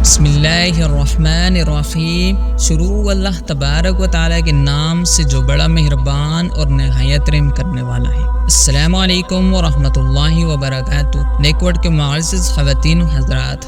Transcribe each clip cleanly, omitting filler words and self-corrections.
بسم اللہ الرحمن الرحیم۔ شروع اللہ تبارک و تعالیٰ کے نام سے جو بڑا مہربان اور نہایت رحم کرنے والا ہے۔ السلام علیکم ورحمۃ اللہ وبرکاتہ۔ نیکورڈ کے معزز خواتین و حضرات،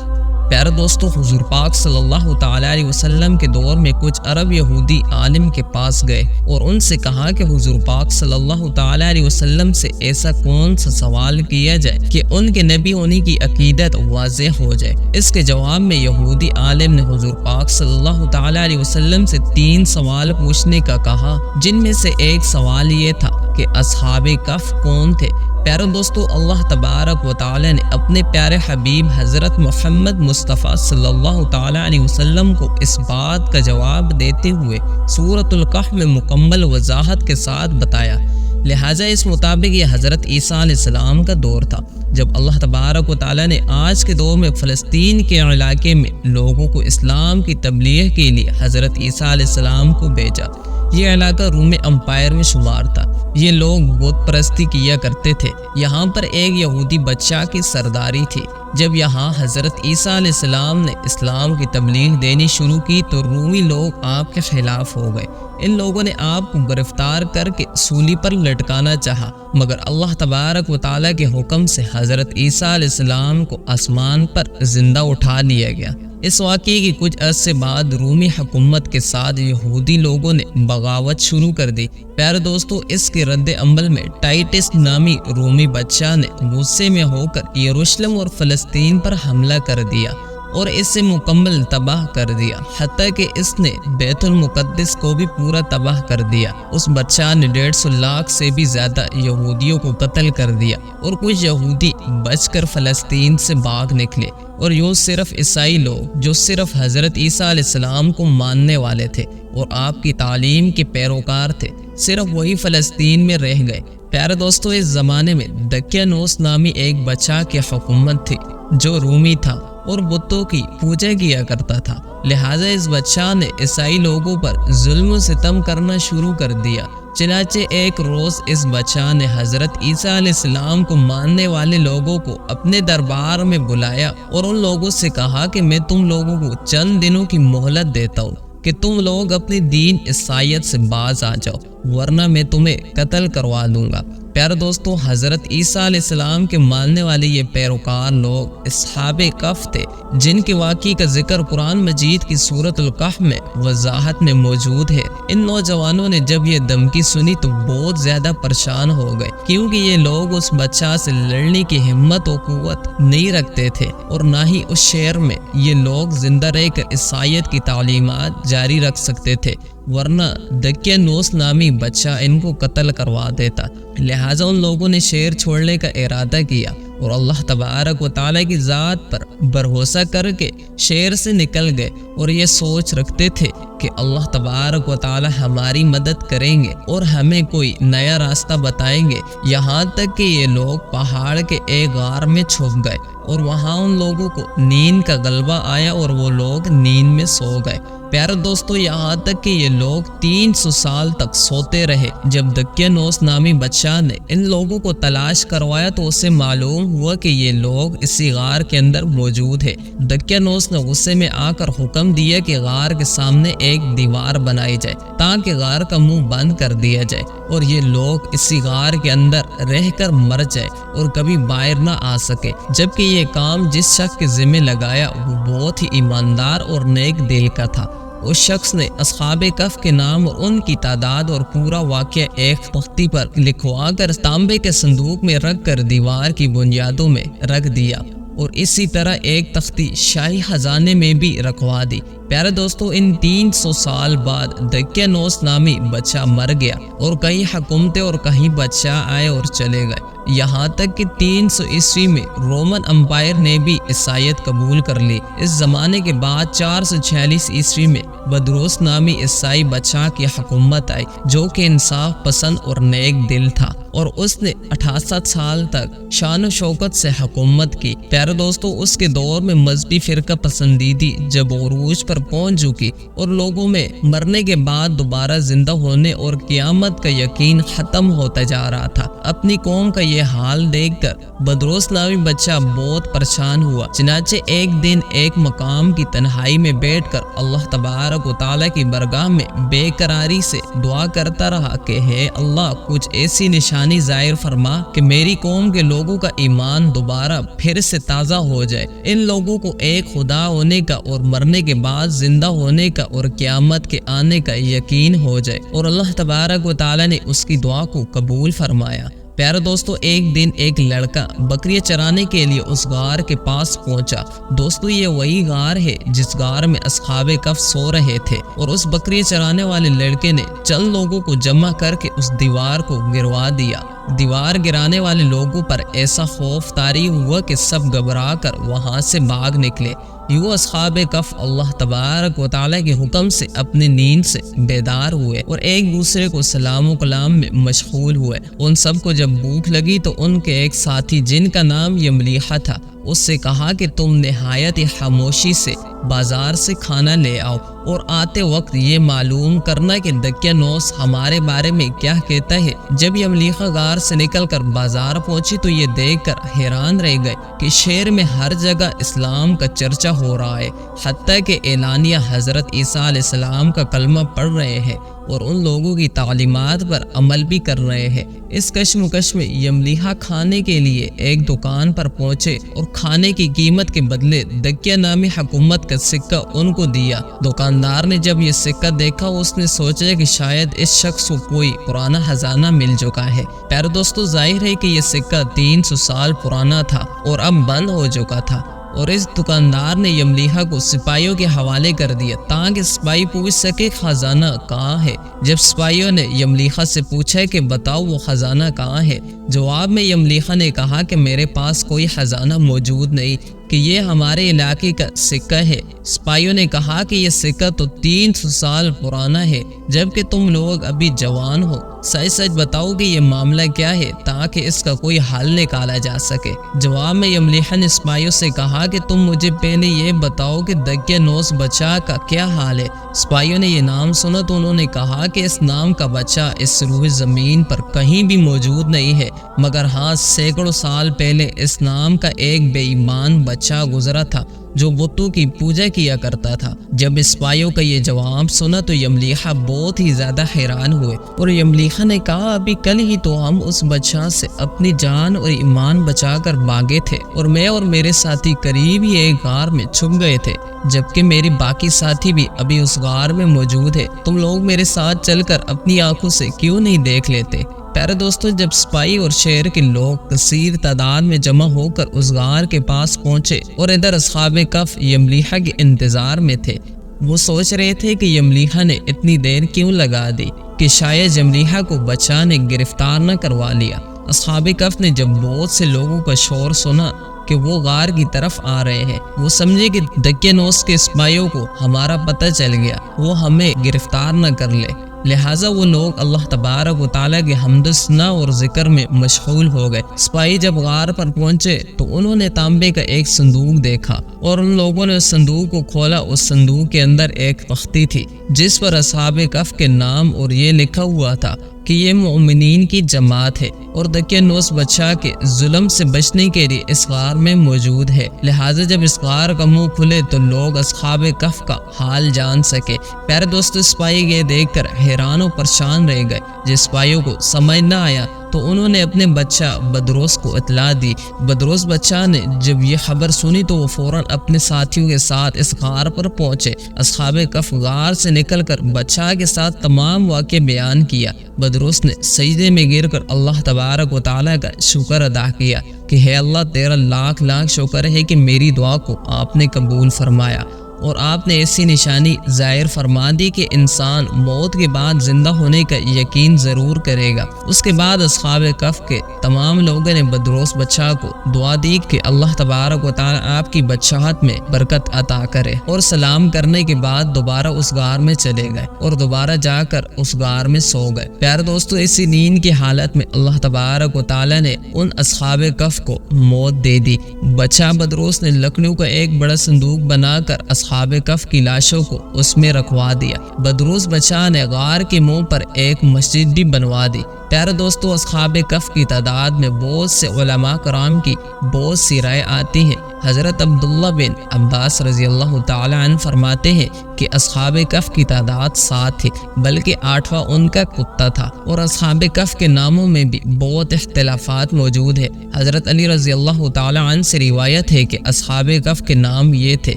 پیارے دوستو، حضور پاک صلی اللہ تعالیٰ علیہ وسلم کے دور میں کچھ عرب یہودی عالم کے پاس گئے اور ان سے کہا کہ حضور پاک صلی اللہ تعالیٰ علیہ وسلم سے ایسا کون سا سوال کیا جائے کہ ان کے نبی ہونے کی عقیدت واضح ہو جائے۔ اس کے جواب میں یہودی عالم نے حضور پاک صلی اللہ تعالیٰ علیہ وسلم سے 3 سوال پوچھنے کا کہا، جن میں سے ایک سوال یہ تھا کہ اصحاب کہف کون تھے۔ پیارے دوستو، اللہ تبارک و تعالی نے اپنے پیارے حبیب حضرت محمد مصطفیٰ صلی اللہ تعالیٰ علیہ وسلم کو اس بات کا جواب دیتے ہوئے سورۃ الکہف میں مکمل وضاحت کے ساتھ بتایا۔ لہٰذا اس مطابق یہ حضرت عیسیٰ علیہ السلام کا دور تھا جب اللہ تبارک و تعالیٰ نے آج کے دور میں فلسطین کے علاقے میں لوگوں کو اسلام کی تبلیغ کے لیے حضرت عیسیٰ علیہ السلام کو بھیجا۔ یہ علاقہ رومی امپائر میں شمار تھا۔ یہ لوگ بت پرستی کیا کرتے تھے۔ یہاں پر ایک یہودی بادشاہ کی سرداری تھی۔ جب یہاں حضرت عیسیٰ علیہ السلام نے اسلام کی تبلیغ دینی شروع کی تو رومی لوگ آپ کے خلاف ہو گئے۔ ان لوگوں نے آپ کو گرفتار کر کے سولی پر لٹکانا چاہا، مگر اللہ تبارک و تعالیٰ کے حکم سے حضرت عیسیٰ علیہ السلام کو آسمان پر زندہ اٹھا لیا گیا۔ اس واقعے کی کچھ عرصے بعد رومی حکومت کے ساتھ یہودی لوگوں نے بغاوت شروع کر دی۔ پیارے دوستو، اس کے رد عمل میں ٹائٹس نامی رومی بادشاہ نے غصے میں ہو کر یروشلم اور فلسطین پر حملہ کر دیا اور اسے مکمل تباہ کر دیا، حتیٰ کہ اس نے بیت المقدس کو بھی پورا تباہ کر دیا۔ اس بادشاہ نے 150 لاکھ سے بھی زیادہ یہودیوں کو قتل کر دیا اور کچھ یہودی بچ کر فلسطین سے بھاگ نکلے، اور یہ صرف عیسائی لوگ جو صرف حضرت عیسیٰ علیہ السلام کو ماننے والے تھے اور آپ کی تعلیم کے پیروکار تھے، صرف وہی فلسطین میں رہ گئے۔ پیارے دوستو، اس زمانے میں دقیانوس نامی ایک بادشاہ کی حکومت تھی جو رومی تھا اور بتوں کی پوجا کیا کرتا تھا۔ لہٰذا اس بادشاہ نے عیسائی لوگوں پر ظلم و ستم کرنا شروع کر دیا۔ چنانچہ ایک روز اس بادشاہ نے حضرت عیسیٰ علیہ السلام کو ماننے والے لوگوں کو اپنے دربار میں بلایا اور ان لوگوں سے کہا کہ میں تم لوگوں کو چند دنوں کی مہلت دیتا ہوں کہ تم لوگ اپنے دین عیسائیت سے باز آ جاؤ، ورنہ میں تمہیں قتل کروا دوں گا۔ پیارے دوستو، حضرت عیسیٰ علیہ السلام کے ماننے والے یہ پیروکار لوگ اصحاب کہف تھے، جن کے واقعے کا ذکر قرآن مجید کی سورۃ الکہف میں وضاحت میں موجود ہے۔ ان نوجوانوں نے جب یہ دھمکی سنی تو بہت زیادہ پریشان ہو گئے، کیونکہ یہ لوگ اس بادشاہ سے لڑنے کی ہمت و قوت نہیں رکھتے تھے، اور نہ ہی اس شہر میں یہ لوگ زندہ رہ کر عیسائیت کی تعلیمات جاری رکھ سکتے تھے، ورنہ دقیانوس نامی بادشاہ ان کو قتل کروا دیتا۔ لہٰذا ان لوگوں نے شہر چھوڑنے کا ارادہ کیا اور اللہ تبارک و تعالیٰ کی ذات پر بھروسہ کر کے شہر سے نکل گئے، اور یہ سوچ رکھتے تھے کہ اللہ تبارک و تعالیٰ ہماری مدد کریں گے اور ہمیں کوئی نیا راستہ بتائیں گے۔ یہاں تک کہ یہ لوگ پہاڑ کے ایک غار میں چھپ گئے اور وہاں ان لوگوں کو نیند کا غلبہ آیا اور وہ لوگ نیند میں سو گئے۔ پیارے دوستو، یہاں تک کہ یہ لوگ 300 سال تک سوتے رہے۔ جب دقیانوس نامی بادشاہ نے ان لوگوں کو تلاش کروایا تو اسے معلوم ہوا کہ یہ لوگ اسی غار کے اندر موجود ہے۔ دقیانوس نے غصے میں آ کر حکم دیا کہ غار کے سامنے ایک دیوار بنائی جائے تاکہ غار کا منہ بند کر دیا جائے اور یہ لوگ اسی غار کے اندر رہ کر مر جائے اور کبھی باہر نہ آ سکے۔ جبکہ یہ کام جس شخص کے ذمہ لگایا وہ بہت ہی ایماندار اور نیک دل کا تھا۔ اس شخص نے اصحاب کہف کے نام اور ان کی تعداد اور پورا واقعہ ایک تختی پر لکھوا کر تانبے کے صندوق میں رکھ کر دیوار کی بنیادوں میں رکھ دیا، اور اسی طرح ایک تختی شاہی خزانے میں بھی رکھوا دی۔ پیارے دوستو، ان 300 سال بعد دقیانوس نامی بادشاہ مر گیا اور کئی حکومتیں اور کئی بادشاہ آئے اور چلے گئے، یہاں تک کہ 300 عیسوی میں رومن امپائر نے بھی عیسائیت قبول کر لی۔ اس زمانے کے بعد 446 عیسوی میں بدروس نامی عیسائی بادشاہ کی حکومت آئی، جو کہ انصاف پسند اور نیک دل تھا، اور اس نے 68 سال تک شان و شوکت سے حکومت کی۔ پیارے دوستو، اس کے دور میں مذہبی فرقہ پسندیدی جب عروج پر پہنچ چکی اور لوگوں میں مرنے کے بعد دوبارہ زندہ ہونے اور قیامت کا یقین ختم ہوتا جا رہا تھا، اپنی قوم کا یہ حال دیکھ کر بدروس نامی بچہ بہت پریشان ہوا۔ چنانچہ ایک دن ایک مقام کی تنہائی میں بیٹھ کر اللہ تبارک و تعالیٰ کی بارگاہ میں بے قراری سے دعا کرتا رہا کہ ہے اللہ، کچھ ایسی نشانی ظاہر فرما کہ میری قوم کے لوگوں کا ایمان دوبارہ پھر سے تازہ ہو جائے، ان لوگوں کو ایک خدا ہونے کا اور مرنے کے بعد زندہ ہونے کا اور قیامت کے آنے کا یقین ہو جائے۔ اور اللہ تبارک و تعالیٰ نے اس کی دعا کو قبول فرمایا۔ پیارے دوستو، ایک دن ایک لڑکا بکریاں چرانے کے لیے اس غار کے پاس پہنچا۔ دوستو، یہ وہی غار ہے جس غار میں اصحاب کہف سو رہے تھے، اور اس بکریاں چرانے والے لڑکے نے چند لوگوں کو جمع کر کے اس دیوار کو گروا دیا۔ دیوار گرانے والے لوگوں پر ایسا خوف طاری ہوا کہ سب گھبرا کر وہاں سے بھاگ نکلے۔ یوں اصحاب کہف اللہ تبارک و تعالیٰ کے حکم سے اپنی نیند سے بیدار ہوئے اور ایک دوسرے کو سلام و کلام میں مشغول ہوئے۔ ان سب کو جب بھوک لگی تو ان کے ایک ساتھی جن کا نام یملیحہ تھا، اس سے کہا کہ تم نہایت خاموشی سے بازار سے کھانا لے آؤ اور آتے وقت یہ معلوم کرنا کہ دقیانوس ہمارے بارے میں کیا کہتا ہے۔ جب یملیحہ غار سے نکل کر بازار پہنچی تو یہ دیکھ کر حیران رہ گئے کہ شہر میں ہر جگہ اسلام کا چرچا ہو رہا ہے، حتیٰ کہ اعلانیہ حضرت عیسیٰ علیہ السلام کا کلمہ پڑھ رہے ہیں اور ان لوگوں کی تعلیمات پر عمل بھی کر رہے ہیں۔ اس کشمکش میں یملیحہ کھانے کے لیے ایک دکان پر پہنچے اور کھانے کی قیمت کے بدلے دکیہ نامی حکومت کا سکہ ان کو دیا۔ دکاندار نے جب یہ سکہ دیکھا اس نے سوچا کہ شاید اس شخص کو کوئی پرانا خزانہ مل چکا ہے۔ پیارے دوستو، ظاہر ہے کہ یہ سکہ 300 سال پرانا تھا اور اب بند ہو چکا تھا، اور اس دکاندار نے یملیحہ کو سپاہیوں کے حوالے کر دیا تاکہ سپاہی پوچھ سکے خزانہ کہاں ہے۔ جب سپاہیوں نے یملیحہ سے پوچھا کہ بتاؤ وہ خزانہ کہاں ہے، جواب میں یملیحہ نے کہا کہ میرے پاس کوئی خزانہ موجود نہیں، کہ یہ ہمارے علاقے کا سکہ ہے۔ سپاہیوں نے کہا کہ یہ سکہ تو 300 سال پرانا ہے، جبکہ تم لوگ ابھی جوان ہو، سچ سچ بتاؤ کہ یہ معاملہ کیا ہے تاکہ اس کا کوئی حل نکالا جا سکے۔ جواب میں یملیحہ نے سپاہیوں سے کہا کہ تم مجھے پہلے یہ بتاؤ کہ دقیانوس بچہ کا کیا حال ہے۔ سپاہیوں نے یہ نام سنا تو انہوں نے کہا کہ اس نام کا بچہ اس روح زمین پر کہیں بھی موجود نہیں ہے، مگر ہاں سینکڑوں سال پہلے اس نام کا ایک بے ایمان بچہ گزرا تھا جو بتوں کی پوجا کیا کرتا تھا۔ جب سپاہیوں کا یہ جواب سنا تو یملیحہ بہت ہی زیادہ حیران ہوئے، اور یملیحہ نے کہا ابھی کل ہی تو ہم اس بچہ سے اپنی جان اور ایمان بچا کر بھاگے تھے، اور میں اور میرے ساتھی قریب ہی ایک غار میں چھپ گئے تھے، جبکہ میری باقی ساتھی بھی ابھی اس غار میں موجود ہے۔ تم لوگ میرے ساتھ چل کر اپنی آنکھوں سے کیوں نہیں دیکھ لیتے؟ پیارے دوستو، جب سپاہی اور شہر کے لوگ کثیر تعداد میں جمع ہو کر اس غار کے پاس پہنچے اور ادھر اصحاب کہف یملیحہ کے انتظار میں تھے، وہ سوچ رہے تھے کہ یملیحہ نے اتنی دیر کیوں لگا دی، کہ شاید یملیحہ کو بچہ نے گرفتار نہ کروا لیا۔ اصحاب کہف نے جب بہت سے لوگوں کا شور سنا کہ وہ غار کی طرف آ رہے ہیں، وہ سمجھے کہ دقیانوس کے سپاہیوں کو ہمارا پتہ چل گیا، وہ ہمیں گرفتار نہ کر لے، لہٰذا وہ لوگ اللہ تبارک و تعالیٰ کے حمد و ثنا اور ذکر میں مشغول ہو گئے۔ سپاہی جب غار پر پہنچے تو انہوں نے تانبے کا ایک صندوق دیکھا اور ان لوگوں نے اس صندوق کو کھولا۔ اس صندوق کے اندر ایک تختی تھی جس پر اصحاب کہف کے نام اور یہ لکھا ہوا تھا کہ یہ مومنین کی جماعت ہے اور دقیانوس بچہ کے ظلم سے بچنے کے لیے اس غار میں موجود ہے، لہٰذا جب اس غار کا منہ کھلے تو لوگ اصحاب کہف کا حال جان سکے۔ پیارے دوستو، سپاہی یہ دیکھ کر حیران و پریشان رہ گئے۔ جس سپاہیوں کو سمجھ نہ آیا تو انہوں نے اپنے بچہ بدروس کو اطلاع دی۔ بدروس بچہ نے جب یہ خبر سنی تو وہ فوراً اپنے ساتھیوں کے ساتھ اس غار پر پہنچے۔ اصحاب کہف غار سے نکل کر بچہ کے ساتھ تمام واقعے بیان کیا۔ بدروس نے سجدے میں گر کر اللہ تبارک و تعالیٰ کا شکر ادا کیا کہ ہے اللہ، تیرا لاکھ لاکھ شکر ہے کہ میری دعا کو آپ نے قبول فرمایا اور آپ نے ایسی نشانی ظاہر فرما دی کہ انسان موت کے بعد زندہ ہونے کا یقین ضرور کرے گا۔ اس کے بعد اصحاب کہف کے تمام لوگوں نے بدروس بچہ کو دعا دی کہ اللہ تبارک و تعالیٰ آپ کی بچہت میں برکت عطا کرے، اور سلام کرنے کے بعد دوبارہ اس غار میں چلے گئے اور دوبارہ جا کر اس غار میں سو گئے۔ پیارے دوستو، اسی نیند کی حالت میں اللہ تبارک و تعالیٰ نے ان اصحاب کہف کو موت دے دی۔ بچہ بدروس نے لکڑیوں کا ایک بڑا صندوق بنا کر اصحاب کہف کی لاشوں کو اس میں رکھوا دیا۔ بدروس بچہ نے غار کے منہ پر ایک مسجد بھی بنوا دی۔ پیارے دوستو، اصحاب کف کی تعداد میں بہت سے علماء کرام کی بہت سی رائے آتی ہیں۔ حضرت عبداللہ بن عباس رضی اللہ تعالی عنہ فرماتے ہیں کہ اصحاب کف کی تعداد 7 تھی، بلکہ 8واں ان کا کتا تھا، اور اصحاب کف کے ناموں میں بھی بہت اختلافات موجود ہے۔ حضرت علی رضی اللہ تعالی عنہ سے روایت ہے کہ اصحاب کف کے نام یہ تھے: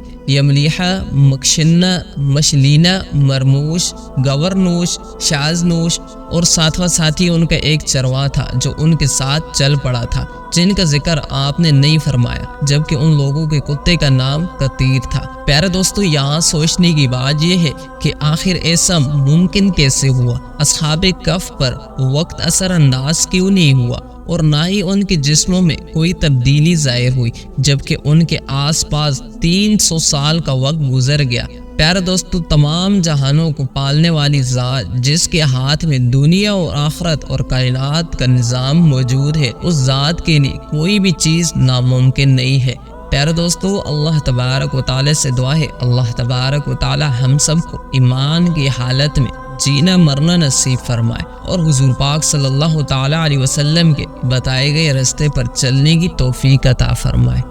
یملیحہ، مکشنہ، مشلینہ، مرموش، گورنوش، شازنوش، اور ساتواں ساتھی ان کا ایک چرواہ تھا جو ان کے ساتھ چل پڑا تھا، جن کا ذکر آپ نے نہیں فرمایا، جبکہ ان لوگوں کے کتے کا نام قطیر تھا۔ پیارے دوستو، یہاں سوچنے کی بات یہ ہے کہ آخر ایسا ممکن کیسے ہوا؟ اصحاب کف پر وقت اثر انداز کیوں نہیں ہوا، اور نہ ہی ان کے جسموں میں کوئی تبدیلی ظاہر ہوئی، جبکہ ان کے آس پاس 300 سال کا وقت گزر گیا۔ پیارے دوستو، تمام جہانوں کو پالنے والی ذات جس کے ہاتھ میں دنیا اور آخرت اور کائنات کا نظام موجود ہے، اس ذات کے لیے کوئی بھی چیز ناممکن نہیں ہے۔ پیارے دوستو، اللہ تبارک و تعالی سے دعا ہے، اللہ تبارک و تعالی ہم سب کو ایمان کی حالت میں جینا مرنا نصیب فرمائے، اور حضور پاک صلی اللہ تعالی علیہ وسلم کے بتائے گئے راستے پر چلنے کی توفیق عطا فرمائے۔